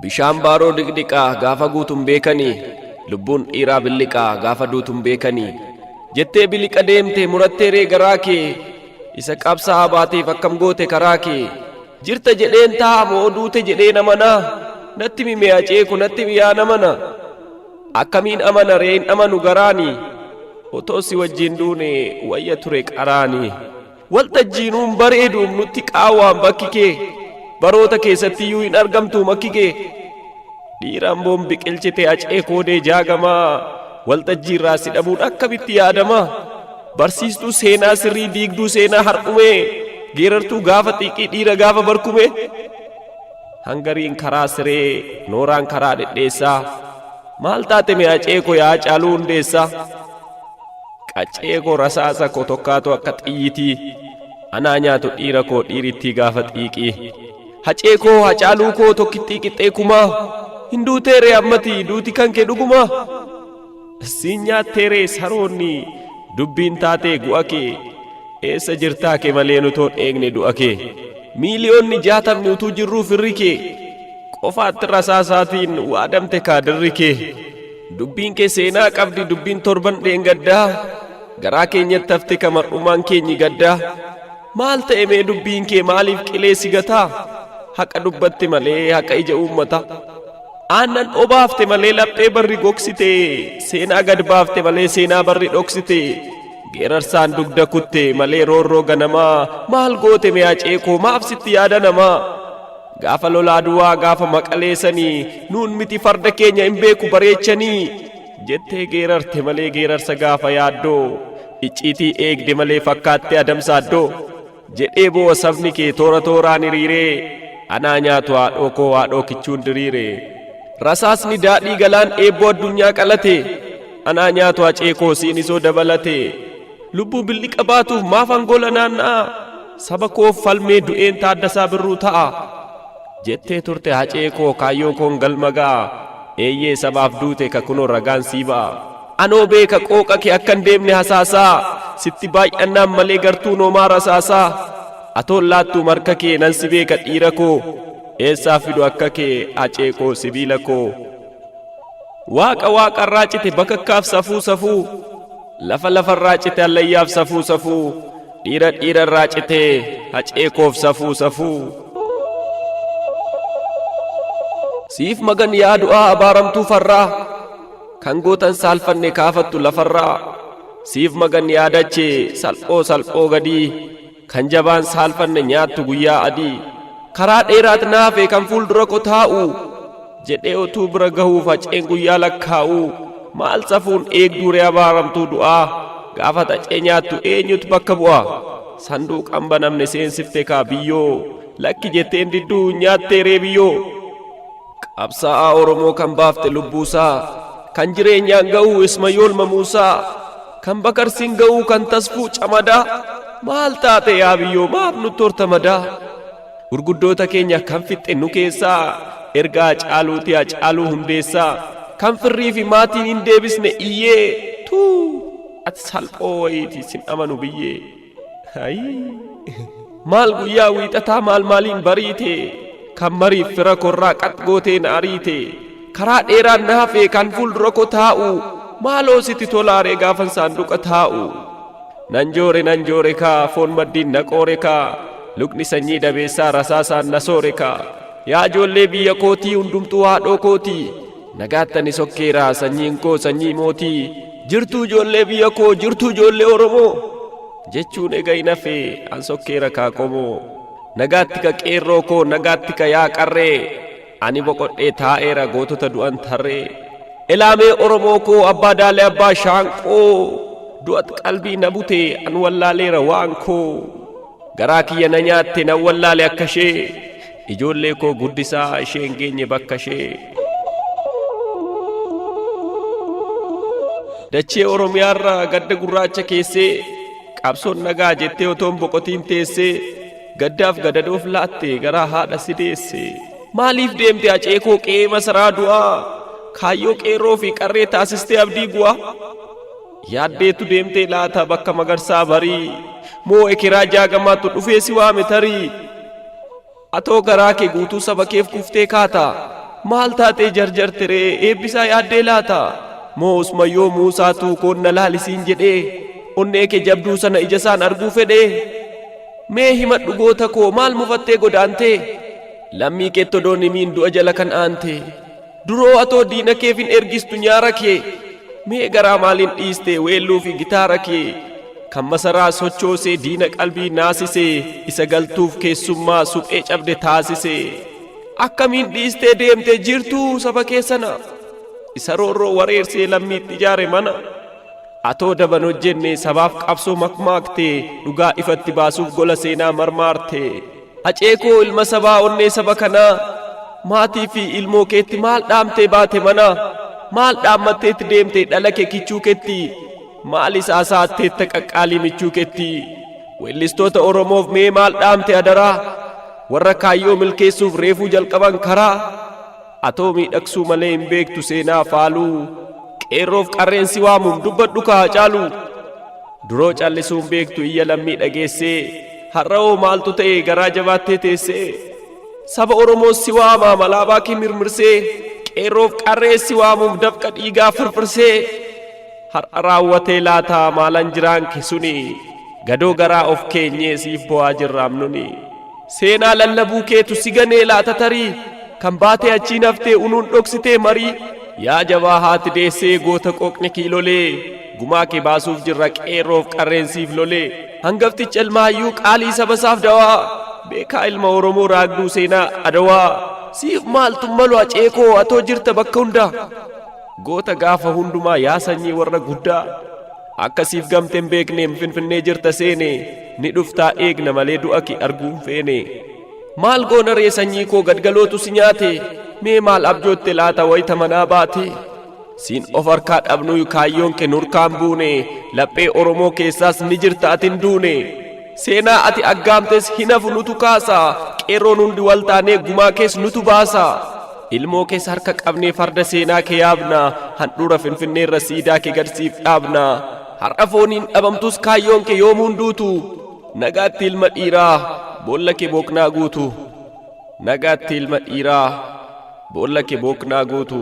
Bishaan baaroo dhiqdhiqaa gaafa guutuun beekanii, lubbuun dhiiraa billiqaa gaafa duutuun beekanii. Jettee biliqa deemte murattee ree garaa kee, isa qabsaa'aa baateef akkam goote karaa kee. Jirta jedheen ta'a moo duute jedheen amana, natti mimee aceeku natti miyaa namana. Akkamiin amana ree hin amanu garaani, otoo si wajjin duune wayya ture qaraani. Waltajjiinuun bareeduun nutti qaawwaan bakki kee, baroota keessattiyyuu hin argamtu makki kee. Dhiiraan boon biqilchite aceekoodee jaagamaa, waltajjiirraa si dhabuun akkamitti yaadama. Barsiistuu seenaa sirrii diigduu seenaa har'ume, geerartuu gaafa xiiqii dhiira gaafa barkume. Hangariin karaa siree nooraan karaa dhedheessaa, maal taate mee aceeko yaa Haacaaluu Hundeessaa. Qaceeko rasaasa koo tokkaatu akka xiyyitii, anaa nyaatu dhiira koo dhiirittii gaafa xiiqii. Haceekoo Haacaaluu koo tokkittii qixxeekumaa, hin duuteeree ammati duuti kan kee dhugumaa. Siin nyaatteeree saroonni dubbiin taatee gu'a kee, eessa jirtaa kee malee nutoon eegne du'a kee. Miiliyoonni 60 utuu jirruu firri kee, qofaatti rasaasaatiin waadamte kaadirri kee. Dubbiin kee seenaa qabdi dubbiin torban dheengaddaa, garaa keenyatti hafte kamar'umaan keenyi gaddaa. Maal ta'e mee dubbiin kee maaliif qileessi gataa, haqa dubbatte malee haqa ija uummata. Aannan obaafte malee laphee barri gogsite, seenaa gad baafte malee seenaa barri dhoksite. Geerarsaan dugda kutte malee roorroo ganamaa, maal goote mee Haceekoo maaf sitti yaada namaa. Gaafa lolaa duwwaa gaafa maqaleessanii, nuun miti farda keenya hin beeku bareechanii. Jettee geerarte malee geerarsa gaafa yaaddoo, icciitii eegde malee fakkaatte adamsaaddoo. Jedhee boo'a sabni kee toora tooraan hiriiree, anaa nyaatu haadhoo koo haadhoo kichuun diriire. Rasaasni daadhii galaan eebboo addunyaa qalate, anaa nyaatu Haceekoo siin isoo dabalate. Lubbuu billiqa baatuuf maaf angola naanna'a, saba koof falmee du'een Taaddasaa Birruu ta'a. Jettee turte Haceekoo kaayyoon koon galma ga'a, eeyyee sabaaf duute ka kunoo ragaan sii ba'a. Anoo beeka qooqa kee akkan deemne hasaasaa, sitti baay'annaan malee gartuu noomaa rasaasaa. Atoon laattuu marka kee nan si beeka dhiira koo, eessaa fidu akka kee Haceekoo sibiila koo. Waaqa waaqarraa cite bakakkaaf safuu safuu, lafa lafarraa cite allayyaaf safuu safuu. Dhiira dhiirarraa cite Haceekoof safuu safuu. Siif magan yaa du'aa abaaramtuu farraa, kan gootan saalfanne kaafattu lafarraa. Siif magan yaa dachee salphoo salphoo gadii, kan jabaan saalfanne nyaattu guyyaa adii. Karaa dheeraat naafe kan fuuldura koo taa'u, jedhee utuu bira gahuuf Haceen guyyaa lakkaa'u. Maal safuun eegduu ree abaaramtuu du'aa, gaafa Hacee nyaattu eenyutu bakka bu'a. Sanduuqan banamne seensifte kaa biyyoo, lakki jetteen didduu nyaattee ree biyyoo. Qabsaa'aa Oromoo kan baafte lubbuusaa, kan jireenyaan ga'uu Ismayool Mamuusaa, kan Bakarsiin ga'uu kan Tasfuu Camadaa. Maal taate yaa biyyoo maaf nutti hortamadaa. Gurguddoota keenya kan fixxe nu keessaa, ergaa Haacaaluuti Haacaaluu Hundeessaa. Kan firrii fi maatiin hin deebisne iyyee, ati salphoo wayiiti sin amanu biyyee. Maal guyyaa wiixataa maal maaliin bariite, kan mariif fira korraa qax gooteen ariite. Karaa dheeraan naafe kan fuuldura koo taa'u, maaloo sitti tolaaree gaafan saanduqa taa'u. Nan joore kaa foon maddiin na qoore kaa, lukni sanyii dabeessaa rasaasaan na soore kaa. Yaa ijoollee biyya kootii hundumtuu haadhoo kootii, nagaattani sokkeeraa sanyiin koo sanyii mootii. Jirtuu ijoollee biyya koo jirtuu ijoollee Oromoo, jechuun egaa hin hafe an sokkeera kaa qomoo. Nagaatti ka qeerroo koo nagaatti ka yaa qarree, ani boqodhee taa'eera gootota du'an tarree. Elaamee Oromoo koo abbaa daalee abbaa shaanqoo, du'at qalbii na bute an wallaaleera waan koo. Garaa kiyya na nyaatte nan wallaale akka ishee, ijoollee koo guddisaa isheen geenye bakka ishee. Dachee Oromiyaarraa gadda gurraacha keessee, qabsoon nagaa jettee otoon boqotiin teessee. Gaddaaf gadadoof laatte garaa haadha si deesse. Maaliif deemte Haceekoo qe'ee masaraa du'aa, kaayyoo qeerroo fi qarree taasistee abdii gu'aa. Yaaddeetu deemtee laata bakka magarsaa barii, moo ekeraa jaagamaattu dhufee si waame tarii. Atoo garaa kee guutuu saba keef kuftee kaata, maal taatee jarjarte ree eebbisaa yaaddee laata moo usmayyoo Muusaatu koon na laalisiin jedhee onnee kee jabduu sana ija isaan arguu fedhee mee himadhu goota koo maal mufattee godaantee lammii keetti odoon himiin du'a jala kan aante duroo atoo diina keef hin ergistu nyaara kee mee garaa maaliin dhiiste weelluu fi gitaara kee kan masaraa sochoosee diina qalbii naasisee isa galtuuf keessummaa suphee cabde taasisee akkamiin dhiistee deemtee jirtuu saba keessanaaf isa roorroo wareersee lammiitti ijaare mana atoo daban hojjenne sabaaf qabsoo makmaaktee dhugaa ifatti baasuuf gola seenaa marmaartee haceekoo ilma sabaa onnee saba kanaa maatii fi ilmoo keetti maal dhaamtee baate mana maal dhaammatteetti deemte dhala kee kichuu keetti maal isaasaatteetta qaqqaalii michuu keetti weellistoota Oromoof mee maal dhaamte adaraa warra kaayyoo milkeessuuf reefuu jalqaban karaa atoo miidhagsuu malee hin beektu seenaa faaluu qeerroof qarreensi waamuun dubbadhu kaa caalu duroo callisuun beektu iyya lammii dhageessee har'oo maaltu ta'e garaa jabaattee teessee saba Oromoos si waamaa malaabaa kee mirmirsee qeerroof qarreessi waamuuf dafqa dhiigaa firfirsee har'a raawwatee laataa maalan jiraan kee suni gadoo garaa of keenyee siif bo'aa jirraamnuni seenaa lallabuu keetu si ganee laata tarii kan baatee achiin haftee unuun dhoksitee marii yaa jabaa haati deessee goota qooqni kiilolee gumaa kee baasuuf jirra qeerroof qarreensiif lolee hangafticha ilmaayyuu qaalii saba isaaf dawaa beekaa ilma Oromoo raagduu seenaa adawaa siif maaltu malu haceekoo atoo jirta bakka hunda goota gaafa hundumaa yaa sanyii warra guddaa akkasiif gamteen beekneem finfinnee jirta seene ni dhuftaa eegna malee du'a kee arguun feene maal goona ree sanyii koo gadgalootu si nyaate mee maal abjootte laata wayita manaa baate siin of harkaa dhabnu kaayyoon kee nurkaan buune laphee Oromoo keessaas ni jirta atin duune seenaa ati aggaamtes hin hafu nutu kaasa qeerroon hundi wal taanee gumaa kees nutu baasa ilmoo kees harka qabnee farda seenaa kee yaabna handhuura finfinneerra siidaa kee gadsiif dhaabna har'a fooniin dhabamtus kaayyoon kee yoomuun duutu nagaatti ilma dhiiraa boolla kee booknaa guutu nagaatti ilma dhiiraa boolla kee booknaa guutu